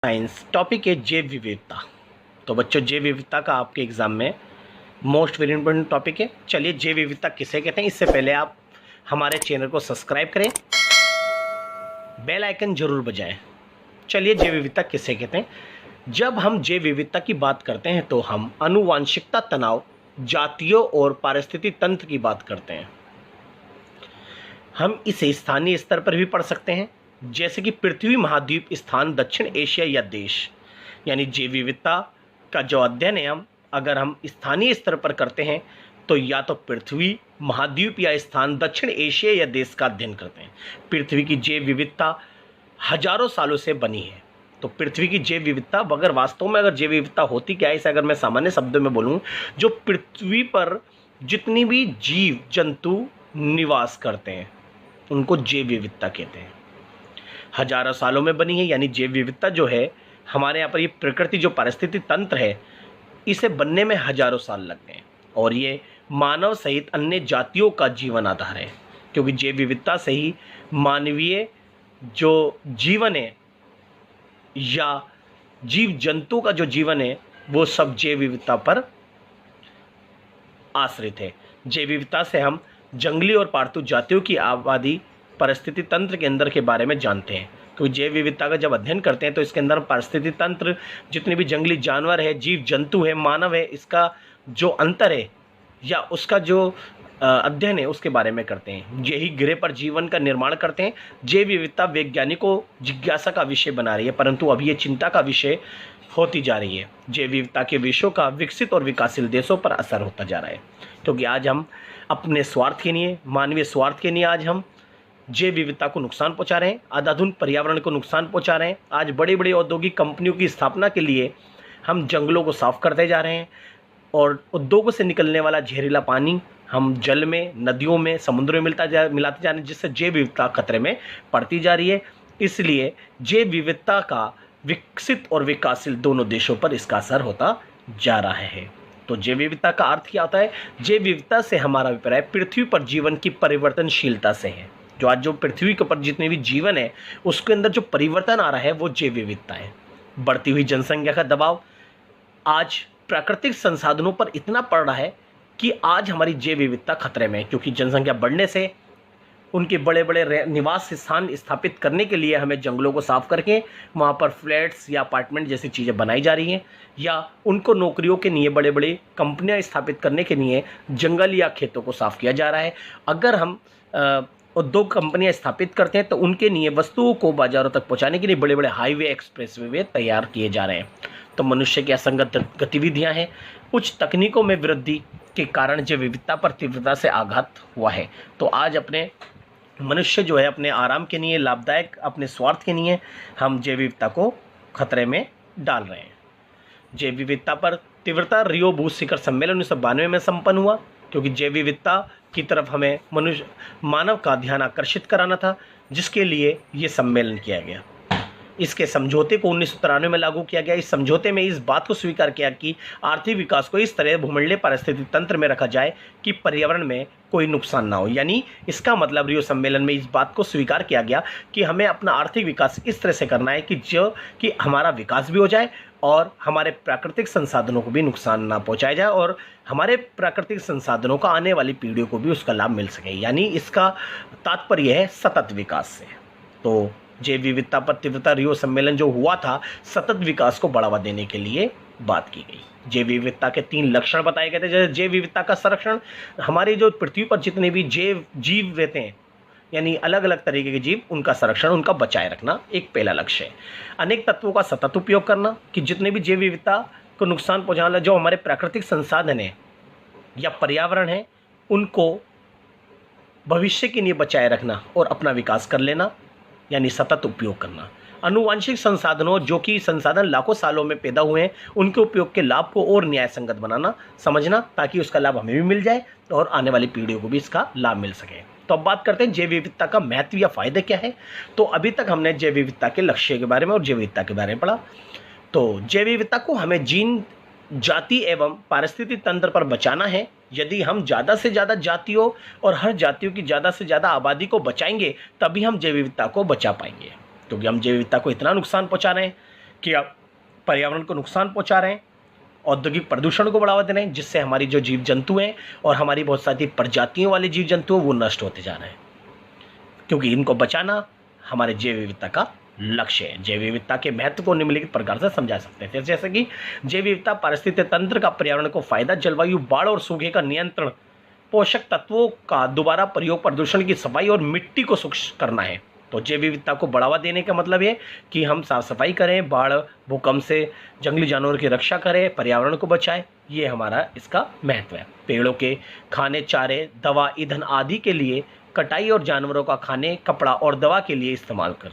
Science topic है जैव विविधता। तो बच्चों, जैव विविधता का आपके एग्जाम में मोस्ट वेरी इंपॉर्टेंट टॉपिक है। चलिए, जैव विविधता किसे कहते हैं, इससे पहले आप हमारे चैनल को सब्सक्राइब करें, बेल आइकन जरूर बजाएं। चलिए, जैव विविधता किसे कहते हैं। जब हम जैव विविधता की बात करते हैं तो हम आनुवंशिकता, तनाव, जातियों और पारिस्थितिक तंत्र की बात करते हैं। हम इसे स्थानीय स्तर पर भी पढ़ सकते हैं, जैसे कि पृथ्वी, महाद्वीप, स्थान, दक्षिण एशिया या देश। यानी जैव विविधता का जो अध्ययन है अगर हम स्थानीय स्तर पर करते हैं तो या तो पृथ्वी, महाद्वीप या स्थान, दक्षिण एशिया या देश का अध्ययन करते हैं। पृथ्वी की जैव विविधता हजारों सालों से बनी है। तो पृथ्वी की जैव विविधता अगर वास्तव में अगर जैव विविधता होती क्या है, इसे अगर मैं सामान्य शब्दों में बोलूँ, जो पृथ्वी पर जितनी भी जीव जंतु निवास करते हैं उनको जैव विविधता कहते हैं। हजारों सालों में बनी है, यानी जैव विविधता जो है हमारे यहाँ पर, ये प्रकृति जो पारिस्थितिक तंत्र है, इसे बनने में हजारों साल लगते हैं। और ये मानव सहित अन्य जातियों का जीवन आधार है, क्योंकि जैव विविधता से ही मानवीय जो जीवन है या जीव जंतु का जो जीवन है वो सब जैव विविधता पर आश्रित है। जैव विविधता से हम जंगली और पालतू जातियों की आबादी, परिस्थिति तंत्र के अंदर के बारे में जानते हैं। क्योंकि जैव विविधता का जब अध्ययन करते हैं तो इसके अंदर परिस्थिति तंत्र, जितने भी जंगली जानवर है, जीव जंतु है, मानव है, इसका जो अंतर है या उसका जो अध्ययन है उसके बारे में करते हैं। यही ग्रह पर जीवन का निर्माण करते हैं। जैव विविधता वैज्ञानिकों जिज्ञासा का विषय बना रही है, परंतु अभी ये चिंता का विषय होती जा रही है। जैव विविधता के विषयों का विकसित और विकासशील देशों पर असर होता जा रहा है, क्योंकि आज हम अपने स्वार्थ के लिए, मानवीय स्वार्थ के लिए आज हम जैव विविधता को नुकसान पहुंचा रहे हैं, आधाधुनिक पर्यावरण को नुकसान पहुंचा रहे हैं। आज बड़ी बड़ी औद्योगिक कंपनियों की स्थापना के लिए हम जंगलों को साफ करते जा रहे हैं और उद्योगों से निकलने वाला जहरीला पानी हम जल में, नदियों में, समुद्रों में मिलाते जा रहे हैं, जिससे जैव विविधता खतरे में पड़ती जा रही है। इसलिए जैव विविधता का विकसित और विकासशील दोनों देशों पर इसका असर होता जा रहा है। तो जैव विविधता का अर्थ क्या होता है? जैव विविधता से हमारा अभिप्राय पृथ्वी पर जीवन की परिवर्तनशीलता से है। जो आज जो पृथ्वी के ऊपर जितने भी जीवन है उसके अंदर जो परिवर्तन आ रहा है वो जैव विविधता है। बढ़ती हुई जनसंख्या का दबाव आज प्राकृतिक संसाधनों पर इतना पड़ रहा है कि आज हमारी जैव विविधता खतरे में है, क्योंकि जनसंख्या बढ़ने से उनके बड़े बड़े निवास स्थान स्थापित करने के लिए हमें जंगलों को साफ करके वहाँ पर फ्लैट्स या अपार्टमेंट जैसी चीज़ें बनाई जा रही हैं, या उनको नौकरियों के लिए बड़े बड़े कंपनियाँ स्थापित करने के लिए जंगल या खेतों को साफ किया जा रहा है। अगर हम उद्योग कंपनियां स्थापित करते हैं तो उनके लिए वस्तुओं को बाजारों तक पहुंचाने के लिए बड़े बड़े हाईवे, एक्सप्रेसवे तैयार किए जा रहे हैं। तो मनुष्य की असंगत गतिविधियां हैं, उच्च तकनीकों में वृद्धि के कारण जैव विविधता पर तीव्रता से आघात हुआ है। तो आज अपने मनुष्य जो है अपने आराम के लिए, लाभदायक अपने स्वार्थ के लिए हम जैव विविधता को खतरे में डाल रहे हैं। जैव विविधता पर तीव्रता रियो भू शिखर सम्मेलन 1992 में संपन्न हुआ, क्योंकि जैव विविधता की तरफ हमें मानव का ध्यान आकर्षित कराना था, जिसके लिए ये सम्मेलन किया गया। इसके समझौते को 1993 में लागू किया गया। इस समझौते में इस बात को स्वीकार किया कि आर्थिक विकास को इस तरह भूमंडलीय पारिस्थितिक तंत्र में रखा जाए कि पर्यावरण में कोई नुकसान ना हो। यानी इसका मतलब रियो सम्मेलन में इस बात को स्वीकार किया गया कि हमें अपना आर्थिक विकास इस तरह से करना है कि हमारा विकास भी हो जाए और हमारे प्राकृतिक संसाधनों को भी नुकसान ना पहुंचाया जाए और हमारे प्राकृतिक संसाधनों का आने वाली पीढ़ियों को भी उसका लाभ मिल सके। यानी इसका तात्पर्य है सतत विकास से। तो जैव विविधता पर तीव्रता रियो सम्मेलन जो हुआ था, सतत विकास को बढ़ावा देने के लिए बात की गई। जैव विविधता के 3 लक्षण बताए गए थे। जैसे जैव विविधता का संरक्षण, हमारी जो पृथ्वी पर जितने भी जीव रहते हैं, यानी अलग अलग तरीके के जीव, उनका संरक्षण, उनका बचाए रखना एक पहला लक्ष्य है। अनेक तत्वों का सतत उपयोग करना, कि जितने भी जैव विविधता को नुकसान पहुँचाने जो हमारे प्राकृतिक संसाधन है या पर्यावरण है, उनको भविष्य के लिए बचाए रखना और अपना विकास कर लेना, यानी सतत उपयोग करना। आनुवंशिक संसाधनों, जो कि संसाधन लाखों सालों में पैदा हुए हैं, उनके उपयोग के लाभ को और न्याय संगत बनाना, समझना, ताकि उसका लाभ हमें भी मिल जाए और आने वाली पीढ़ियों को भी इसका लाभ मिल सके। तो अब बात करते हैं जैव विविधता का महत्व या फायदे क्या है। तो अभी तक हमने जैव विविधता के लक्ष्य के बारे में और जैव विविधता के बारे में पढ़ा। तो जैव विविधता को हमें जीन, जाति एवं पारिस्थितिक तंत्र पर बचाना है। यदि हम ज़्यादा से ज़्यादा जातियों और हर जातियों की ज़्यादा से ज़्यादा आबादी को बचाएंगे, तभी हम जैव विविधता को बचा पाएंगे। क्योंकि हम जैव विविधता को इतना नुकसान पहुंचा रहे हैं कि आप पर्यावरण को नुकसान पहुंचा रहे हैं, औद्योगिक प्रदूषण को बढ़ावा दे रहे हैं, जिससे हमारी जो जीव जंतु हैं और हमारी बहुत सारी प्रजातियों वाले जीव जंतु हैं वो नष्ट होते जा रहे हैं, क्योंकि इनको बचाना हमारे जैव विविधता का लक्ष्य है। जैव विविधता के महत्व को निम्नलिखित प्रकार से समझा सकते हैं, जैसे कि जैव विविधता पारिस्थितिक तंत्र का पर्यावरण को फायदा, जलवायु, बाढ़ और सूखे का नियंत्रण, पोषक तत्वों का दोबारा प्रयोग, प्रदूषण की सफाई और मिट्टी को स्वच्छ करना है। तो जैव विविधता को बढ़ावा देने का मतलब ये कि हम साफ सफाई करें, बाढ़ भूकंप से जंगली जानवरों की रक्षा करें, पर्यावरण को बचाएं, ये हमारा इसका महत्व है। पेड़ों के खाने, चारे, दवा, ईंधन आदि के लिए कटाई और जानवरों का खाने, कपड़ा और दवा के लिए इस्तेमाल कर।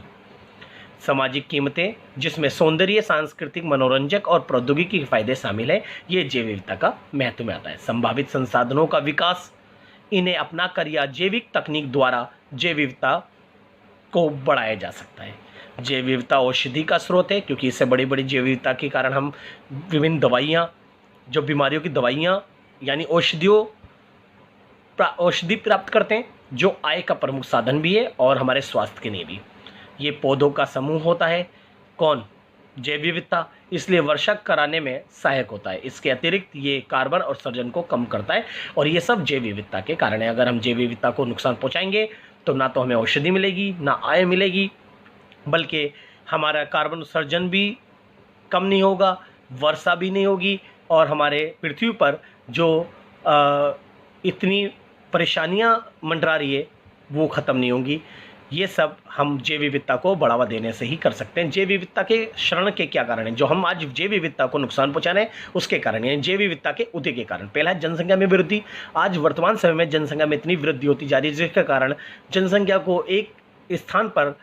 सामाजिक कीमतें, जिसमें सौंदर्य, सांस्कृतिक, मनोरंजक और प्रौद्योगिकी के फायदे शामिल है, ये जैव विविधता का महत्व में आता है। संभावित संसाधनों का विकास, इन्हें अपनाकर या जैविक तकनीक द्वारा जैव विविधता को बढ़ाया जा सकता है। जैव विविधता औषधि का स्रोत है, क्योंकि इससे बड़ी बड़ी जैव विविधता के कारण हम विभिन्न दवाइयाँ, जो बीमारियों की दवाइयाँ यानी औषधि प्राप्त करते हैं, जो आय का प्रमुख साधन भी है और हमारे स्वास्थ्य के लिए भी। ये पौधों का समूह होता है, कौन? जैव विविधता, इसलिए वर्षा कराने में सहायक होता है। इसके अतिरिक्त ये कार्बन उत्सर्जन को कम करता है और ये सब जैव विविधता के कारण है। अगर हम जैव विविधता को नुकसान पहुंचाएंगे तो ना तो हमें औषधि मिलेगी, ना आय मिलेगी, बल्कि हमारा कार्बन उत्सर्जन भी कम नहीं होगा, वर्षा भी नहीं होगी और हमारे पृथ्वी पर जो इतनी परेशानियां मंडरा रही है वो ख़त्म नहीं होंगी। ये सब हम जैव विविधता को बढ़ावा देने से ही कर सकते हैं। जैव विविधता के क्षरण के क्या कारण हैं? जो हम आज जैव विविधता को नुकसान पहुंचा रहे हैं उसके कारण है जैव विविधता के उदय के कारण। पहला है जनसंख्या में वृद्धि। आज वर्तमान समय में जनसंख्या में इतनी वृद्धि होती जा रही है जिसके कारण जनसंख्या को एक स्थान पर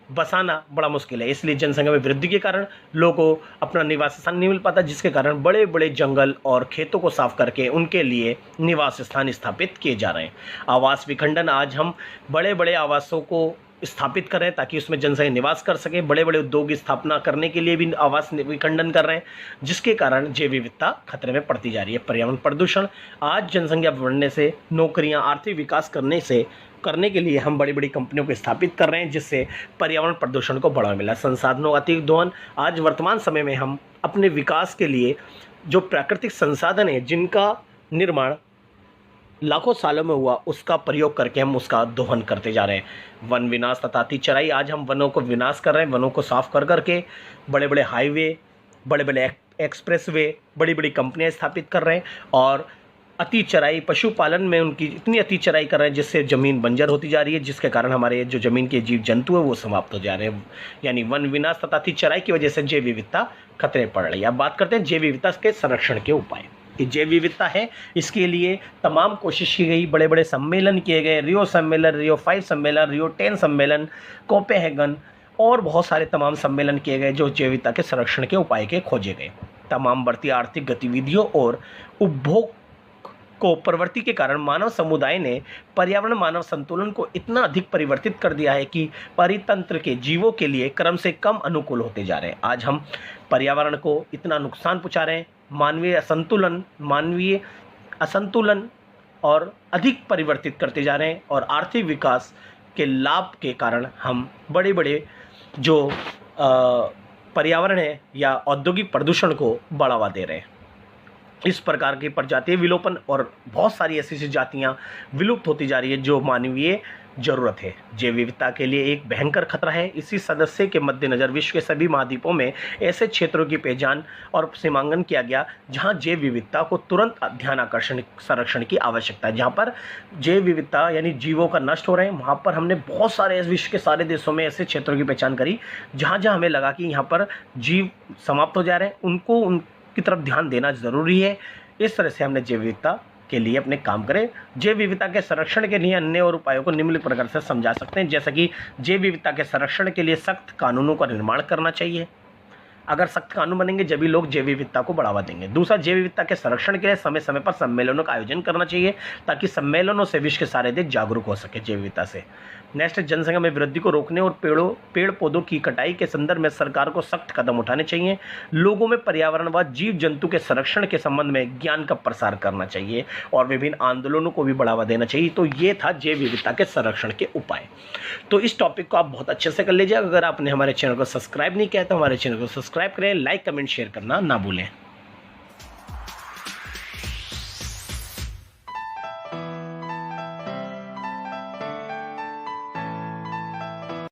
बसाना बड़ा मुश्किल है। इसलिए जनसंख्या में वृद्धि के कारण लोगों को अपना निवास स्थान नहीं मिल पाता, जिसके कारण बड़े बड़े जंगल और खेतों को साफ करके उनके लिए निवास स्थान स्थापित किए जा रहे हैं। आवास विखंडन, आज हम बड़े बड़े आवासों को स्थापित कर रहे हैं ताकि उसमें जनसंख्या निवास कर सके। बड़े बड़े उद्योग की स्थापना करने के लिए भी आवास विखंडन कर रहे हैं, जिसके कारण जैव विविधता खतरे में पड़ती जा रही है। पर्यावरण प्रदूषण, आज जनसंख्या बढ़ने से नौकरियां, आर्थिक विकास करने के लिए हम बड़ी बड़ी कंपनियों को स्थापित कर रहे हैं, जिससे पर्यावरण प्रदूषण को बढ़ावा मिला। संसाधनों का अतिरिक्त दोहन, आज वर्तमान समय में हम अपने विकास के लिए जो प्राकृतिक संसाधन है जिनका निर्माण लाखों सालों में हुआ, उसका प्रयोग करके हम उसका दोहन करते जा रहे हैं। वन विनाश तथा अति चराई, आज हम वनों को विनाश कर रहे हैं, वनों को साफ कर करके बड़े बड़े हाईवे, बड़े बड़े एक्सप्रेसवे, बड़ी बड़ी कंपनियां स्थापित कर रहे हैं और अति चराई, पशुपालन में उनकी इतनी अति चराई कर रहे हैं जिससे ज़मीन बंजर होती जा रही है, जिसके कारण हमारे जो ज़मीन के जीव जंतु है वो समाप्त हो जा रहे हैं। यानी वन विनाश तथा अति चराई की वजह से जैव विविधता खतरे पड़ रही है। अब बात करते हैं जैव विविधता के संरक्षण के उपाय। कि जैव विविधता है, इसके लिए तमाम कोशिश की गई, बड़े बड़े सम्मेलन किए गए, रियो सम्मेलन, रियो 5 सम्मेलन, रियो 10 सम्मेलन, कोपेनहेगन और बहुत सारे तमाम सम्मेलन किए गए जो जैव विविधता के संरक्षण के उपाय के खोजे गए। तमाम बढ़ती आर्थिक गतिविधियों और उपभोग को प्रवृत्ति के कारण मानव समुदाय ने पर्यावरण मानव संतुलन को इतना अधिक परिवर्तित कर दिया है कि परितंत्र के जीवों के लिए क्रम से कम अनुकूल होते जा रहे हैं। आज हम पर्यावरण को इतना नुकसान पहुंचा रहे हैं, मानवीय असंतुलन और अधिक परिवर्तित करते जा रहे हैं और आर्थिक विकास के लाभ के कारण हम बड़े बड़े जो पर्यावरण है या औद्योगिक प्रदूषण को बढ़ावा दे रहे हैं। इस प्रकार की प्रजातीय विलोपन और बहुत सारी ऐसी जातियाँ विलुप्त होती जा रही है जो मानवीय जरूरत है। जैव विविधता के लिए एक भयंकर खतरा है। इसी सदस्य के मद्देनज़र विश्व के सभी महाद्वीपों में ऐसे क्षेत्रों की पहचान और सीमांकन किया गया जहां जैव विविधता को तुरंत ध्यान आकर्षण संरक्षण की आवश्यकता है। जहां पर जैव विविधता यानी जीवों का नष्ट हो रहे हैं, वहां पर हमने बहुत सारे विश्व के सारे देशों में ऐसे क्षेत्रों की पहचान करी जहाँ जहाँ हमें लगा कि यहाँ पर जीव समाप्त हो जा रहे हैं, उनको उनकी तरफ ध्यान देना ज़रूरी है। इस तरह से हमने जैव विविधता के लिए अपने काम करें। जैव विविधता के संरक्षण के लिए अन्य और उपायों को निम्नलिखित प्रकार से समझा सकते हैं, जैसा कि जैव विविधता के संरक्षण के लिए सख्त कानूनों का निर्माण करना चाहिए। अगर सख्त कानून बनेंगे जब भी लोग जैव विविधता को बढ़ावा देंगे। दूसरा, जैव विविधता के संरक्षण के लिए समय समय पर सम्मेलनों का आयोजन करना चाहिए ताकि सम्मेलनों से विश्व के सारे देश जागरूक हो सके जैव विविधता से। नेक्स्ट, जनसंख्या में वृद्धि को रोकने और पेड़ पौधों की कटाई के संदर्भ में सरकार को सख्त कदम उठाने चाहिए। लोगों में पर्यावरण व जीव जंतु के संरक्षण के संबंध में ज्ञान का प्रसार करना चाहिए और विभिन्न आंदोलनों को भी बढ़ावा देना चाहिए। तो ये था जैव विविधता के संरक्षण के उपाय। तो इस टॉपिक को आप बहुत अच्छे से कर लीजिए। अगर आपने हमारे चैनल को सब्सक्राइब नहीं किया तो हमारे चैनल को सब्सक्राइब करें, लाइक कमेंट शेयर करना ना भूलें।